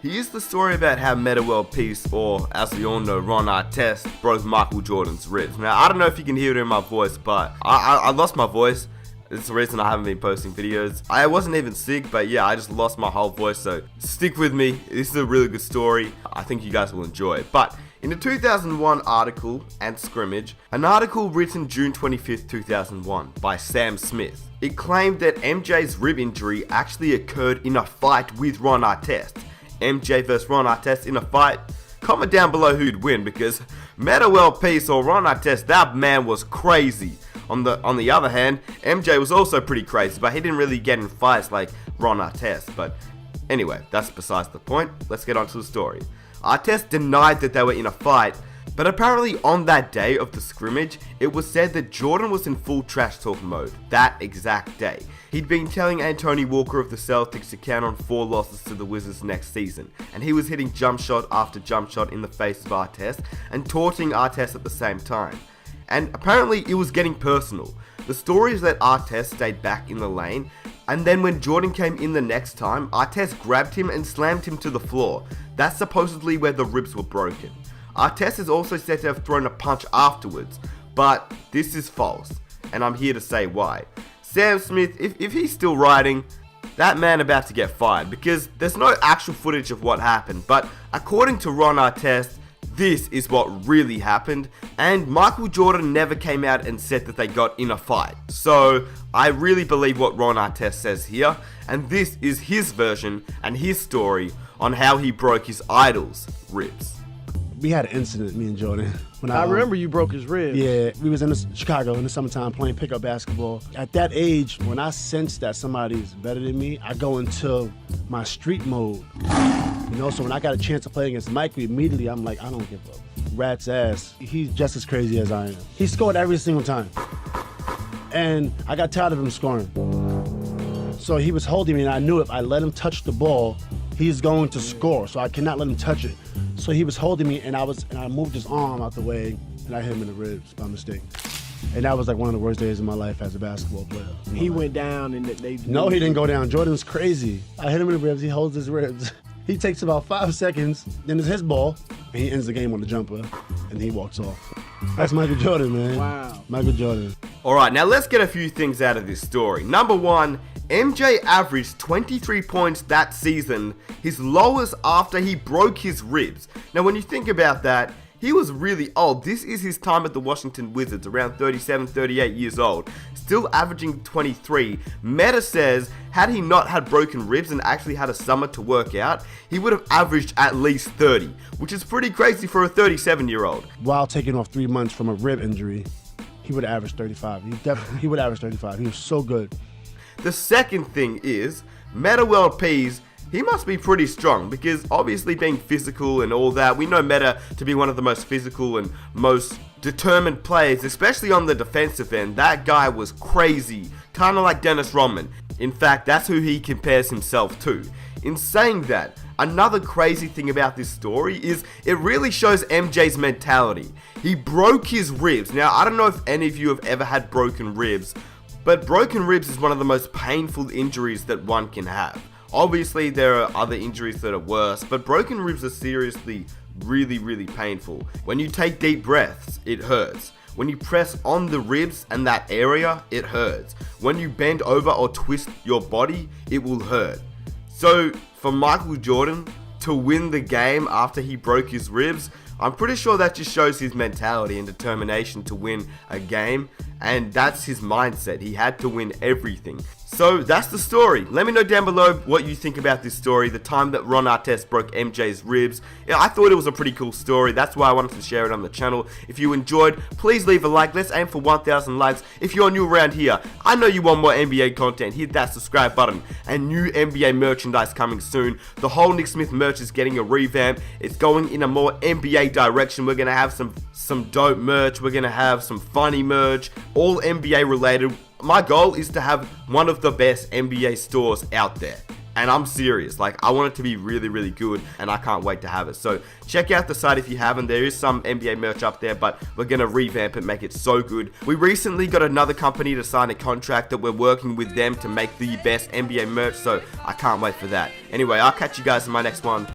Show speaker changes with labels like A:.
A: Here's the story about how Metta World Peace, or as we all know, Ron Artest, broke Michael Jordan's ribs. Now, I don't know if you can hear it in my voice, but I lost my voice. It's the reason I haven't been posting videos. I wasn't even sick, but yeah, I just lost my whole voice, so stick with me. This is a really good story. I think you guys will enjoy it. But in a 2001 article and scrimmage, an article written June 25th, 2001 by Sam Smith, it claimed that MJ's rib injury actually occurred in a fight with Ron Artest. MJ vs Ron Artest in a fight? Comment down below who'd win, because Metta World Peace or Ron Artest, that man was crazy. On the other hand, MJ was also pretty crazy, but he didn't really get in fights like Ron Artest. But anyway, that's besides the point. Let's get on to the story. Artest denied that they were in a fight, but apparently on that day of the scrimmage, it was said that Jordan was in full trash talk mode that exact day. He'd been telling Anthony Walker of the Celtics to count on 4 losses to the Wizards next season, and he was hitting jump shot after jump shot in the face of Artest and taunting Artest at the same time. And apparently it was getting personal. The story is that Artest stayed back in the lane, and then when Jordan came in the next time, Artest grabbed him and slammed him to the floor. That's supposedly where the ribs were broken. Artest is also said to have thrown a punch afterwards, but this is false, and I'm here to say why. Sam Smith, if he's still writing, that man about to get fired, because there's no actual footage of what happened, but according to Ron Artest, this is what really happened, and Michael Jordan never came out and said that they got in a fight. So I really believe what Ron Artest says here, and this is his version and his story on how he broke his idol's ribs.
B: We had an incident, me and Jordan. When
C: I remember you broke his ribs.
B: Yeah, we was in Chicago in the summertime playing pickup basketball. At that age, when I sense that somebody's better than me, I go into my street mode. You know, so when I got a chance to play against Mike, immediately I'm like, I don't give a rat's ass. He's just as crazy as I am. He scored every single time. And I got tired of him scoring. So he was holding me, and I knew if I let him touch the ball, he's going to score, so I cannot let him touch it. So he was holding me, and I moved his arm out the way, and I hit him in the ribs by mistake. And that was like one of the worst days of my life as a basketball player.
C: He went down, and they...
B: No, he didn't go down. Jordan's crazy. I hit him in the ribs, he holds his ribs. He takes about 5 seconds, then it's his ball, and he ends the game on the jumper, and he walks off. That's Michael Jordan, man.
C: Wow.
B: Michael Jordan.
A: Alright, now let's get a few things out of this story. Number 1, MJ averaged 23 points that season, his lowest after he broke his ribs. Now when you think about that, he was really old. This is his time at the Washington Wizards, around 37, 38 years old. Still averaging 23. Metta says, had he not had broken ribs and actually had a summer to work out, he would have averaged at least 30, which is pretty crazy for a 37-year-old.
B: While taking off 3 months from a rib injury, he would have averaged 35. He would average 35. He was so good.
A: The second thing is, Metta World Peace, he must be pretty strong, because obviously being physical and all that, we know Metta to be one of the most physical and most determined players, especially on the defensive end. That guy was crazy, kind of like Dennis Rodman. In fact, that's who he compares himself to. In saying that, another crazy thing about this story is it really shows MJ's mentality. He broke his ribs. Now, I don't know if any of you have ever had broken ribs, but broken ribs is one of the most painful injuries that one can have. Obviously, there are other injuries that are worse, but broken ribs are seriously really painful. When you take deep breaths, it hurts. When you press on the ribs and that area, it hurts. When you bend over or twist your body, it will hurt. So, for Michael Jordan to win the game after he broke his ribs, I'm pretty sure that just shows his mentality and determination to win a game, and that's his mindset. He had to win everything. So that's the story. Let me know down below what you think about this story, the time that Ron Artest broke MJ's ribs. Yeah, I thought it was a pretty cool story. That's why I wanted to share it on the channel. If you enjoyed, please leave a like. Let's aim for 1,000 likes. If you're new around here, I know you want more NBA content. Hit that subscribe button. And new NBA merchandise coming soon. The whole Nick Smith merch is getting a revamp. It's going in a more NBA direction. We're going to have some dope merch. We're going to have some funny merch. All NBA related. My goal is to have one of the best NBA stores out there. And I'm serious, like I want it to be really good, and I can't wait to have it. So check out the site if you haven't. There is some NBA merch up there, but we're gonna revamp it, make it so good. We recently got another company to sign a contract that we're working with them to make the best NBA merch, so I can't wait for that. Anyway, I'll catch you guys in my next one.